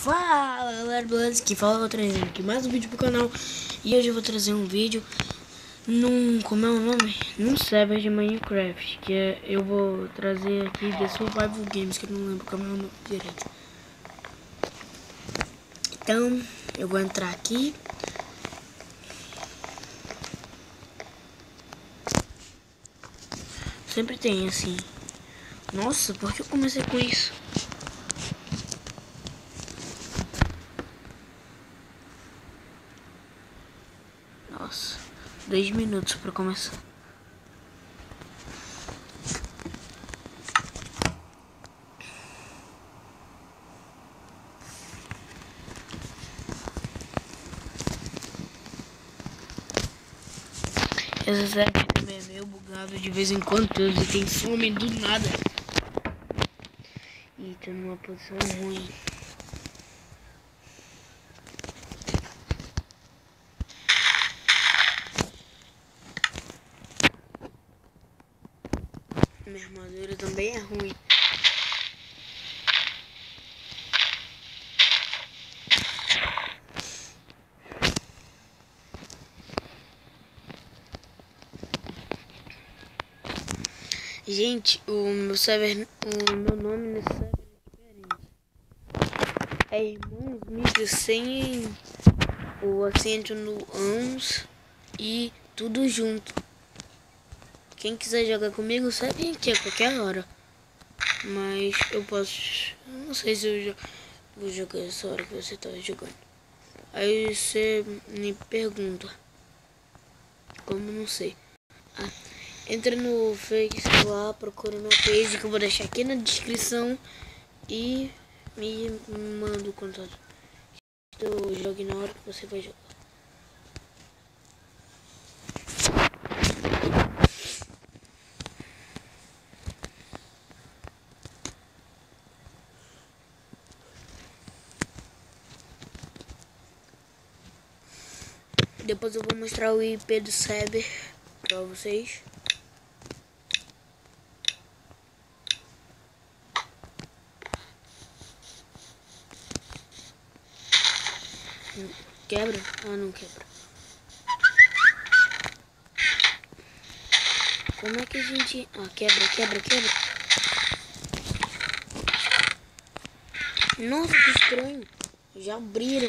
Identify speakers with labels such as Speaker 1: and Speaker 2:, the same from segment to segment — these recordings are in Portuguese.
Speaker 1: Fala galera, beleza? Que fala, eu trazendo aqui mais um vídeo pro canal. E hoje eu vou trazer um vídeo como é o nome? Num server de Minecraft. Eu vou trazer aqui The Survival Games, que eu não lembro como é o nome direito. Então, eu vou entrar aqui. Sempre tem assim. Nossa, por que eu comecei com isso? Nossa, 2 minutos pra começar. Essa série também é meio bugado de vez em quando, e tem some do nada. E tô numa posição ruim. Minha armadura também é ruim. Gente, o meu nome nesse server é diferente. É Irmãos Mídia sem o acento no ANS e tudo junto. Quem quiser jogar comigo, sabe vir aqui a qualquer hora. Mas eu posso... Não sei se eu vou jogar essa hora que você tá jogando. Aí você me pergunta. Como não sei. Entra no Face lá, procura minha page que eu vou deixar aqui na descrição. E me manda o contato. Eu jogo na hora que você vai jogar. Depois eu vou mostrar o IP do server pra vocês. Quebra? Ah, não quebra. Como é que a gente... Ah, quebra. Nossa, que estranho. Já abriram.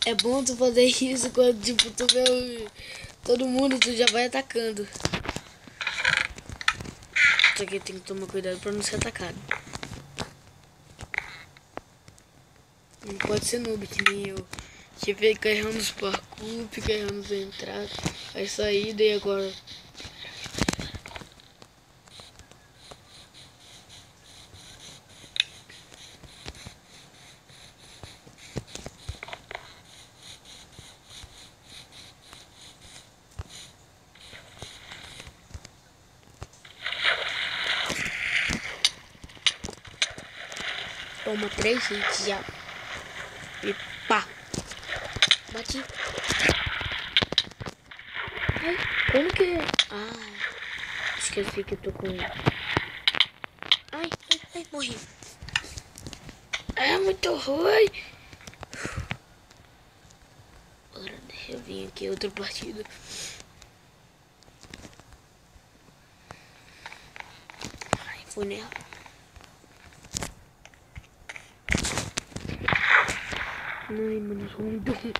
Speaker 1: É bom tu fazer isso quando, tipo, tu vê todo mundo, tu já vai atacando. Só que tem que tomar cuidado pra não ser atacado. Não pode ser noob, que nem eu. Que fica errando os parkour, fica errando as entradas, as saídas e agora... Toma 3 hits já. E pá. Bati. Ai, como que... Ah, esqueci que eu tô com... Ai, morri. É muito ruim. Agora deixa eu vir aqui outra partida. Ai, foi nela. Ai, mano, sou muito ruim.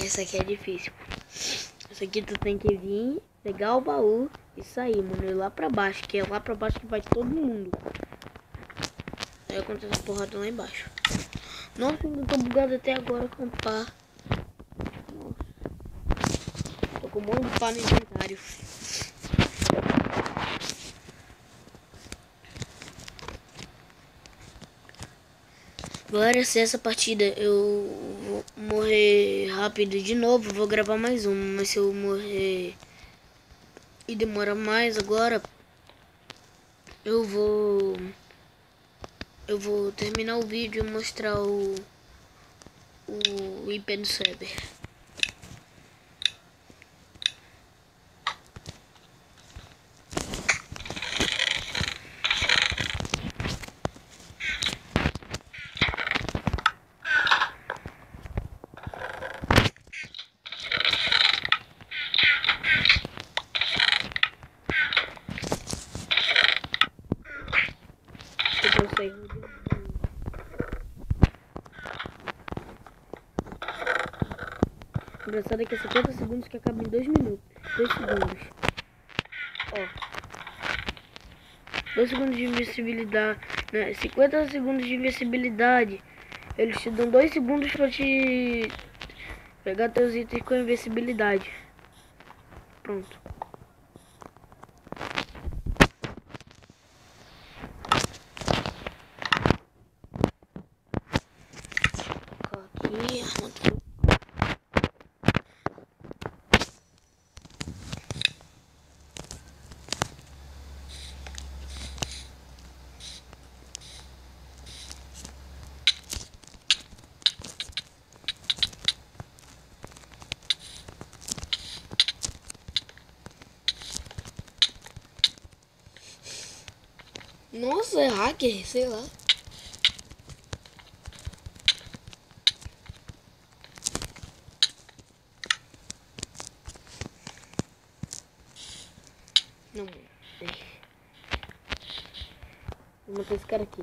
Speaker 1: Essa aqui é difícil. Essa aqui tu tem que vir, pegar o baú e sair, mano. Ir lá pra baixo, que é lá pra baixo que vai todo mundo. Aí acontece a porrada lá embaixo. Nossa, ainda tô bugado até agora com pá. Nossa. comando para o inventário. Agora, se essa partida eu vou morrer rápido de novo, vou gravar mais uma. Mas se eu morrer e demora mais agora, eu vou terminar o vídeo e mostrar o IP do server. Engraçado é que é 50 segundos que acaba em 2 minutos. 2 segundos. Ó. 2 segundos de invencibilidade. Né? 50 segundos de invencibilidade. Eles te dão 2 segundos pra te pegar teus itens com invencibilidade. Pronto. Aqui, armadura. Nossa, é hacker, sei lá. Não, vou matar esse cara aqui.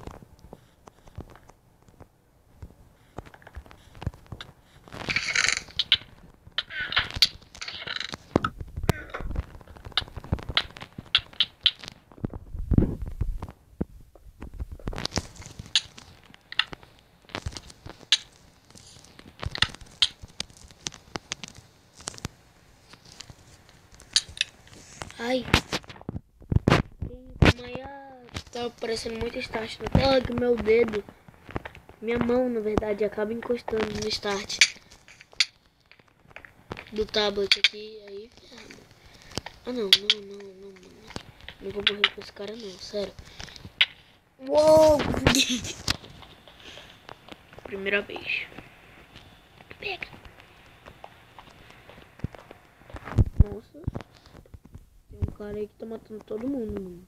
Speaker 1: Ai. Tá aparecendo muito start na tela que meu dedo, minha mão na verdade, acaba encostando no start do tablet aqui, aí ferrado. Ah não vou morrer com esse cara não, sério. Uou, consegui. Primeira vez. Pega. Nossa. Tem um cara aí que tá matando todo mundo, mano.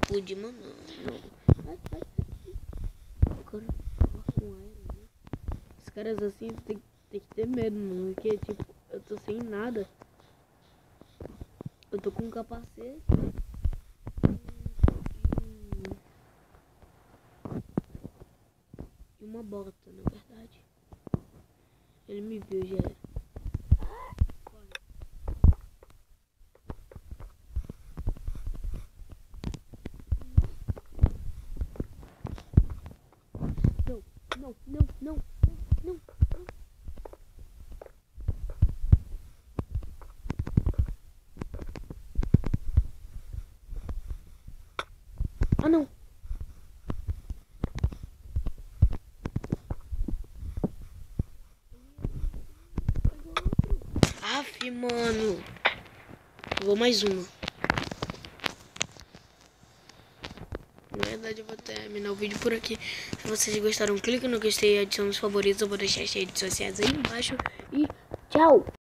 Speaker 1: Pude, mano. Não. Ai. Agora, com aero, né? Os caras assim tem que ter medo, mano. Porque, tipo, eu tô sem nada. Eu tô com um capacete. E uma bota, na verdade. Ele me viu, já era. Não. Ah, não. Aff, mano. Vou mais uma. Na verdade, eu vou terminar o vídeo por aqui. Se vocês gostaram, clique no gostei e adicione os favoritos. Eu vou deixar as redes sociais aí embaixo. E tchau!